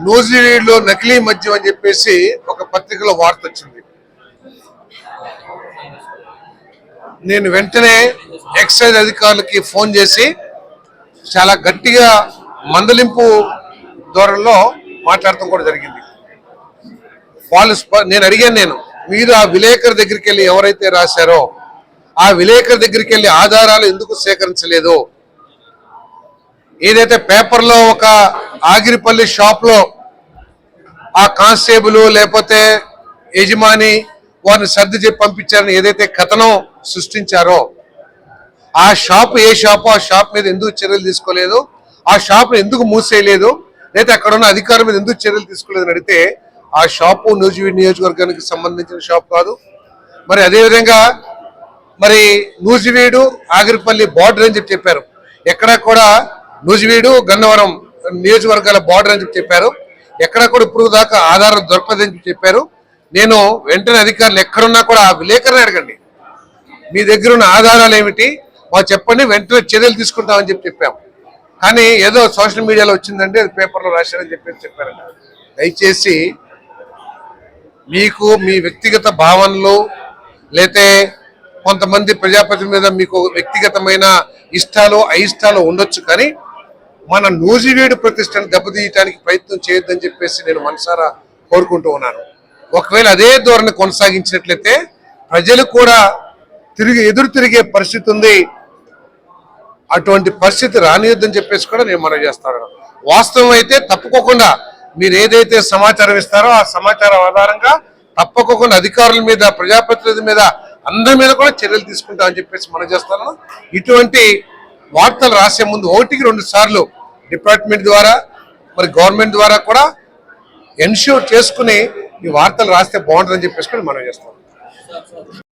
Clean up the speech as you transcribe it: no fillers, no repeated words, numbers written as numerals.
నూజివీడులో నకిలీ మద్యం అని చెప్పేసి ఒక పత్రికలో వార్త వచ్చింది. నేను వెంటనే ఎక్సైజ్ అధికారులకి ఫోన్ చేసి చాలా గట్టిగా మందలింపు ధోరణిలో మాట్లాడటం కూడా జరిగింది. నేను అడిగాను, మీరు ఆ విలేకరు దగ్గరికి వెళ్ళి ఎవరైతే రాశారో ఆ విలేకరు దగ్గరికి వెళ్ళి ఆధారాలు ఎందుకు సేకరించలేదు? ఏదైతే పేపర్లో ఒక ఆగిరిపల్లి షాప్లో ఆ కానిస్టేబుల్ లేకపోతే యజమాని వారిని సర్ది చెప్పి పంపించారని ఏదైతే కథనం సృష్టించారో ఆ షాప్ ఏ షాపు, ఆ షాప్ మీద ఎందుకు చర్యలు తీసుకోలేదు, ఆ షాప్ను ఎందుకు మూసేయలేదు, లేదా అక్కడ ఉన్న అధికారుల మీద ఎందుకు చర్యలు తీసుకోలేదని అడిగితే ఆ షాపు నూజివీడు నియోజకవర్గానికి సంబంధించిన షాప్ కాదు. మరి అదేవిధంగా మరి నూజివీడు ఆగిరిపల్లి బార్డర్ అని చెప్పారు. ఎక్కడా కూడా నూజివీడు గన్నవరం నియోజకవర్గాల బార్డర్ అని చెప్పారు. ఎక్కడా కూడా ఇప్పుడు దాకా ఆధారం దొరకదని చెప్పారు. నేను వెంటనే అధికారులు ఎక్కడున్నా కూడా విలేకరుని అడగండి, మీ దగ్గర ఉన్న ఆధారాలు ఏమిటి మాకు చెప్పండి, వెంటనే చర్యలు తీసుకుంటామని చెప్పాము. కానీ ఏదో సోషల్ మీడియాలో వచ్చిందంటే అది పేపర్లో రాశారని చెప్పారంట. దయచేసి మీకు మీ వ్యక్తిగత భావనలు లేతే కొంతమంది ప్రజాప్రతినిధుల మీద మీకు వ్యక్తిగతమైన ఇష్టాలు అయిష్టాలు ఉండొచ్చు, కానీ మన నూజివీడు ప్రతిష్టను దెబ్బతీయడానికి ప్రయత్నం చేయొద్దని చెప్పేసి నేను మనసారా కోరుకుంటూ ఉన్నాను. ఒకవేళ అదే ధోరణి కొనసాగించినట్లయితే ప్రజలు కూడా ఎదురు తిరిగే పరిస్థితి ఉంది. అటువంటి పరిస్థితి రానియొద్దని చెప్పేసి కూడా నేను మనవి చేస్తాను. వాస్తవం అయితే తప్పుకోకుండా మీరు ఏదైతే సమాచారం ఇస్తారో ఆ సమాచారం ఆధారంగా తప్పకోకుండా అధికారుల మీద, ప్రజాప్రతినిధుల మీద, అందరి మీద కూడా చర్యలు తీసుకుంటామని చెప్పేసి మనం చేస్తాను. ఇటువంటి వార్తలు రాసే ముందు 1-2 సార్లు డిపార్ట్మెంట్ ద్వారా మరి గవర్నమెంట్ ద్వారా కూడా ఎన్ష్యూర్ చేసుకుని ఈ వార్తలు రాస్తే బాగుంటుందని చెప్పేసి కూడా మనం చేస్తాం.